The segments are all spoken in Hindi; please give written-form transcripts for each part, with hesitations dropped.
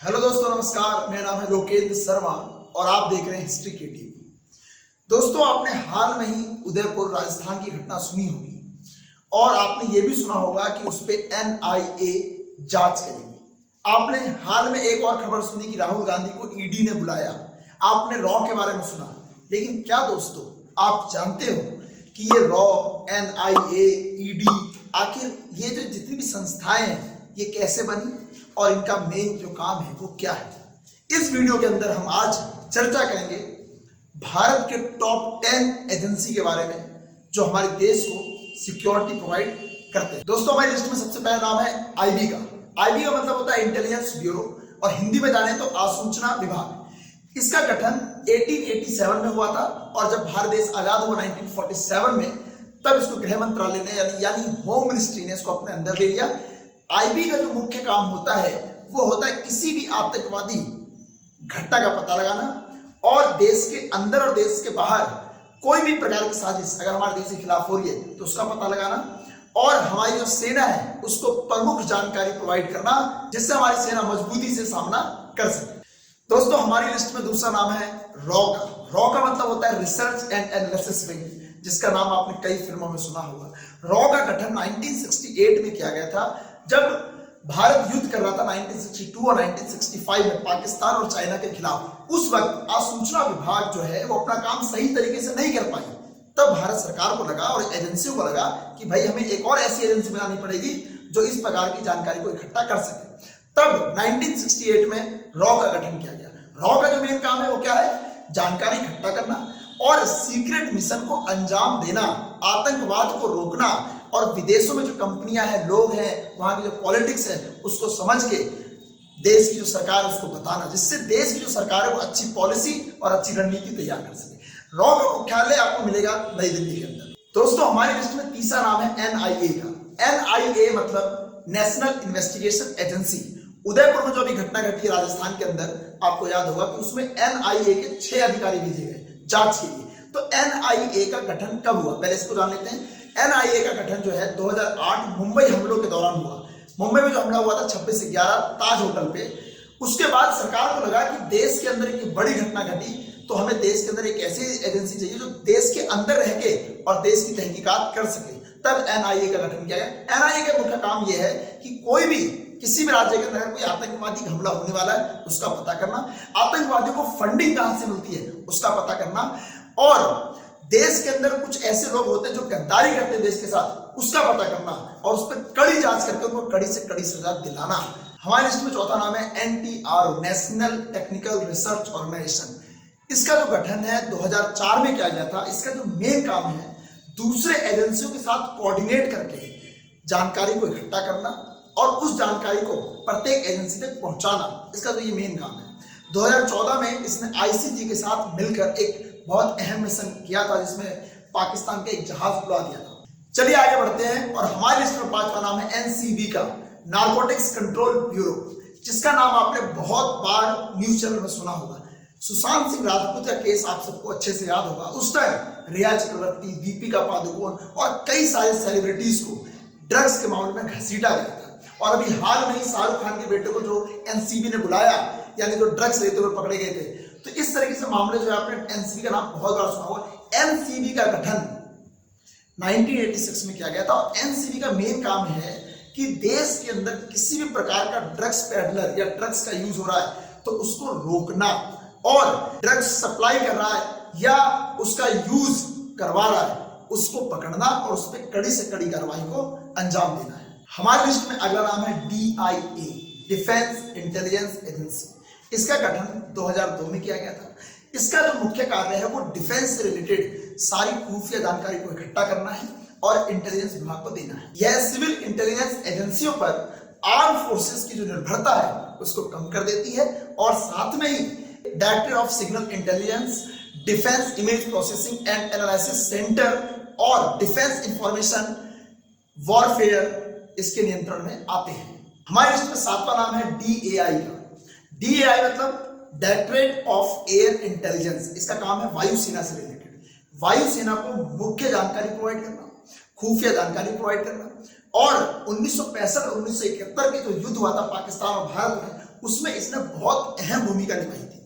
हेलो दोस्तों, नमस्कार। मेरा नाम है लोकेंद्र शर्मा और आप देख रहे हैं हिस्ट्री के टीवी। दोस्तों, आपने हाल में ही उदयपुर राजस्थान की घटना सुनी होगी और आपने ये भी सुना होगा कि उस पर NIA जांच करेगी। आपने हाल में एक और खबर सुनी कि राहुल गांधी को ED ने बुलाया। आपने रॉ के बारे में सुना, लेकिन क्या दोस्तों आप जानते हो कि ये रॉ, NIA, ED, आखिर ये जो जितनी भी संस्थाएं हैं ये कैसे बनी और इनका मेन जो काम है वो क्या है। इस वीडियो के अंदर हम आज चर्चा करेंगे भारत के टॉप 10 एजेंसी के बारे में जो हमारे देश को सिक्योरिटी प्रोवाइड करते हैं। दोस्तों, हमारी लिस्ट में सबसे पहला नाम है IB का। IB का मतलब होता है इंटेलिजेंस ब्यूरो और हिंदी में जाने तो आसूचना विभाग। इसका गठन 1887 में हुआ था और जब भारत देश आजाद हुआ 1947 में, तब इसको गृह मंत्रालय ने यानी होम मिनिस्ट्री ने इसको अपने अंदर ले लिया। IB का जो मुख्य काम होता है वो होता है किसी भी आतंकवादी घटना का पता लगाना और देश के अंदर और देश के बाहर कोई भी प्रकार की साजिश अगर हमारे देश के खिलाफ हो रही है तो उसका पता लगाना और हमारी जो सेना है उसको प्रमुख जानकारी प्रोवाइड करना, जिससे हमारी सेना मजबूती से सामना कर सके। दोस्तों, हमारी लिस्ट में दूसरा नाम है रॉ का। रॉ का मतलब होता है रिसर्च एंड एनालिसिस विंग, जिसका नाम आपने कई फिल्मों में सुना होगा। रॉ का गठन 1968 में किया गया था जब भारत युद्ध कर रहा था 1962 और 1965 में पाकिस्तान और चाइना के खिलाफ। उस वक्त आसूचना विभाग जो है वो अपना काम सही तरीके से नहीं कर पाई। तब भारत सरकार को लगा और एजेंसियों को लगा कि भाई हमें एक और ऐसी एजेंसी बनानी पड़ेगी जो इस प्रकार की जानकारी को इकट्ठा कर सके। तब 1968 में रॉ का गठन किया गया। रॉ का जो मेन काम है वो क्या है? जानकारी इकट्ठा करना और सीक्रेट मिशन को अंजाम देना, आतंकवाद को रोकना और विदेशों में जो कंपनियां हैं, लोग हैं, वहां की जो पॉलिटिक्स है उसको समझ के देश की जो सरकार है उसको बताना, जिससे देश की जो सरकार है वो अच्छी पॉलिसी और अच्छी रणनीति तैयार कर सके। रॉ का मुख्यालय आपको मिलेगा नई दिल्ली के अंदर। दोस्तों, हमारी लिस्ट में तीसरा नाम है NIA का। NIA मतलब नेशनल इन्वेस्टिगेशन एजेंसी। उदयपुर में जो अभी घटना घटी है राजस्थान के अंदर, आपको याद होगा कि उसमें NIA के 6 अधिकारी भेजे गए जांच के लिए। तो NIA का गठन कब हुआ, पहले इसको जान लेते हैं। NIA का गठन जो है 2008 मुंबई हमलों के दौरान हुआ। मुंबई में जो हमला हुआ था 26/11 ताज होटल पे, उसके बाद सरकार को लगा कि देश के अंदर एक बड़ी घटना घटी तो हमें देश के अंदर एक ऐसी एजेंसी चाहिए जो देश के अंदर रह के और देश की तहकीकात कर सके। तब NIA का गठन किया गया। NIA का मुख्य काम यह है कि कोई भी किसी भी राज्य के अंदर कोई आतंकवादी हमला होने वाला है उसका पता करना, आतंकवादियों को फंडिंग कहां से मिलती है उसका पता करना और देश के अंदर कुछ ऐसे लोग होते हैं जो गद्दारी करते हैं देश के साथ, उसका पता करना और उस पर कड़ी जांच करके उनको कड़ी से कड़ी सजा दिलाना। हमारे लिस्ट में चौथा नाम है NTRO, national technical research organisation. इसका जो गठन है 2004 में किया गया था। इसका जो मेन काम है दूसरे एजेंसियों के साथ कोऑर्डिनेट करके जानकारी को इकट्ठा करना और उस जानकारी को प्रत्येक एजेंसी तक पहुंचाना। इसका जो ये मेन काम है। 2014 में इसने ICG के साथ मिलकर एक बहुत अहम मिशन किया था जिसमें पाकिस्तान का एक जहाज उड़ा दिया था। चलिए आगे बढ़ते हैं और हमारी लिस्ट में पांचवा नाम है NCB का, नारकोटिक्स कंट्रोल ब्यूरो, जिसका नाम आपने बहुत बार न्यूज चैनल में सुना होगा। सुशांत सिंह राजपूत का केस आप सबको अच्छे से याद होगा। उस टाइम रिया चक्रवर्ती, दीपिका पादुकोण और कई सारे सेलिब्रिटीज को ड्रग्स के मामले में घसीटा गया था और अभी हाल में ही शाहरुख खान के बेटे को जो NCB ने बुलाया, यानी जो ड्रग्स लेते हुए पकड़े गए थे। तो इस तरीके से मामले जो है आपने NCB का नाम बहुत बार सुना होगा। NCB का गठन 1986 में किया गया था और NCB का मेन काम है कि देश के अंदर किसी भी प्रकार का ड्रग्स पेडलर या ड्रग्स का यूज हो रहा है तो उसको रोकना और ड्रग्स सप्लाई कर रहा है या उसका यूज करवा रहा है उसको पकड़ना और उस पर कड़ी से कड़ी कार्रवाई को अंजाम देना है। हमारी लिस्ट में अगला नाम है DIA, डिफेंस इंटेलिजेंस एजेंसी। इसका गठन 2002 में किया गया था। इसका जो मुख्य कार्य है वो डिफेंस से रिलेटेड सारी खुफिया जानकारी को इकट्ठा करना है और इंटेलिजेंस विभाग को देना है। यह सिविल इंटेलिजेंस एजेंसियों पर आर्म फोर्सेस की जो निर्भरता है उसको कम कर देती है और साथ में ही director of signal intelligence, defence image processing and analysis centre और डिफेंस इंफॉर्मेशन वॉरफेयर इसके नियंत्रण में आते हैं। हमारे लिस्ट में सातवां नाम है DAI का। DAI मतलब डायरेक्टरेट ऑफ एयर इंटेलिजेंस। इसका काम है वायुसेना से रिलेटेड, वायुसेना को मुख्य जानकारी प्रोवाइड करना, खुफिया जानकारी प्रोवाइड करना और 1965 और 1971 के जो युद्ध हुआ था पाकिस्तान और भारत में, उसमें इसने बहुत अहम भूमिका निभाई थी।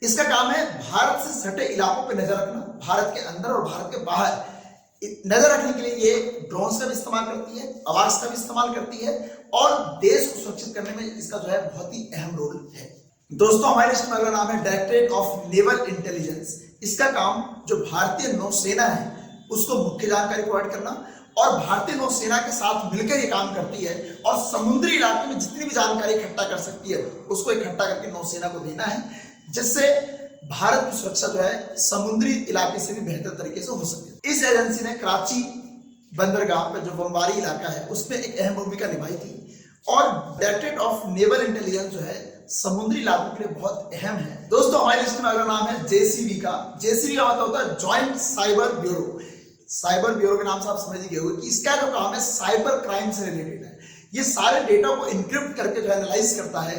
इसका काम है भारत से सटे इलाकों पर नजर रखना, भारत के अंदर और भारत के बाहर नजर रखने के लिए ये ड्रोन्स का भी इस्तेमाल करती है, आवाज का भी इस्तेमाल करती है और देश को सुरक्षित करने में इसका जो है बहुत ही अहम रोल है। दोस्तों हमारे लिस्ट में अगला नाम है डायरेक्टरेट ऑफ नेवल इंटेलिजेंस। इसका काम जो भारतीय नौसेना है उसको मुख्य जानकारी प्रोवाइड करना और भारतीय नौसेना के साथ मिलकर ये काम करती है और समुद्री इलाके में जितनी भी जानकारी इकट्ठा कर सकती है उसको इकट्ठा करके नौसेना को देना है, जिससे भारत की सुरक्षा जो है समुद्री इलाके से भी बेहतर तरीके से हो सके। इस एजेंसी ने कराची बंदरगाह पर जो बमबारी इलाका है उसमें एक अहम भूमिका निभाई थी और डायरेक्टरेट ऑफ नेवल इंटेलिजेंस जो है समुद्री इलाकों के लिए बहुत अहम है। दोस्तों हमारी लिस्ट में अगला नाम है जेसीबी का। जेसीबी का मतलब होता है joint cyber bureau. Cyber bureau के नाम से आप समझ गए होंगे कि इसका जो काम है साइबर क्राइम से रिलेटेड है। ये सारे डेटा को इनक्रिप्ट करके जो एनालाइज करता है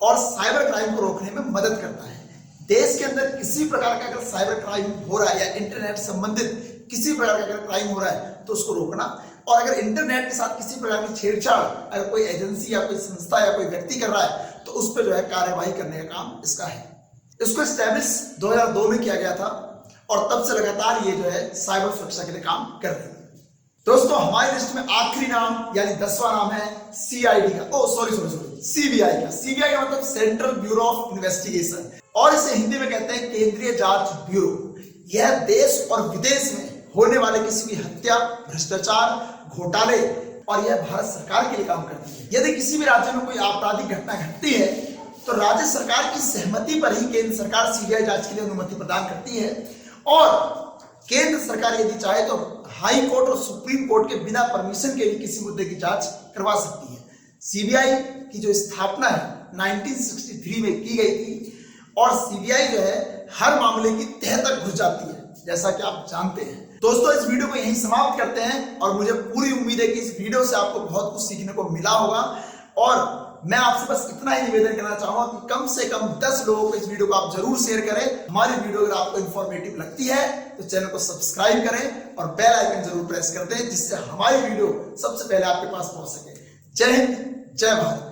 और साइबर क्राइम को रोकने में मदद करता है। देश के अंदर किसी प्रकार का अगर साइबर क्राइम हो रहा है या इंटरनेट संबंधित किसी प्रकार का अगर क्राइम हो रहा है तो उसको रोकना, और अगर इंटरनेट के साथ किसी प्रकार की छेड़छाड़ अगर कोई एजेंसी या कोई संस्था या कोई व्यक्ति कर रहा है तो उस पर जो है कार्यवाही करने का काम इसका है। इसको एस्टैब्लिश 2002 में किया गया था और तब से लगातार ये जो है साइबर सुरक्षा के लिए काम कर रही है। दोस्तों हमारी लिस्ट में आखिरी नाम यानी 10वां नाम है सीआईडी का, सीबीआई का। सीबीआई का मतलब सेंट्रल ब्यूरो ऑफ इन्वेस्टिगेशन और इसे हिंदी में कहते हैं केंद्रीय जांच ब्यूरो। यह देश और विदेश में होने वाले किसी भी हत्या, भ्रष्टाचार, घोटाले और यह भारत सरकार के लिए काम करती है। यदि किसी भी राज्य में कोई आपराधिक घटना घटती है तो राज्य सरकार की सहमति पर ही केंद्र सरकार सीबीआई जांच के लिए अनुमति प्रदान करती है और केंद्र सरकार यदि चाहे तो हाई कोर्ट और सुप्रीम कोर्ट के बिना परमिशन के भी किसी मुद्दे की जांच करवा सकती है। सीबीआई की जो स्थापना है 1963 में की गई थी और सीबीआई जो है हर मामले की तह तक घुस जाती है, जैसा कि आप जानते हैं। दोस्तों इस वीडियो को यहीं समाप्त करते हैं और मुझे पूरी उम्मीद है कि इस वीडियो से आपको बहुत कुछ सीखने को मिला होगा और मैं आपसे बस इतना ही निवेदन करना चाहूंगा कि कम से कम 10 लोगों को इस वीडियो को आप जरूर शेयर करें। हमारी वीडियो अगर आपको इंफॉर्मेटिव लगती है तो चैनल को सब्सक्राइब करें और बेल आइकन जरूर प्रेस कर दें, जिससे हमारी वीडियो सबसे पहले आपके पास पहुंच सके। जय हिंद, जय भारत।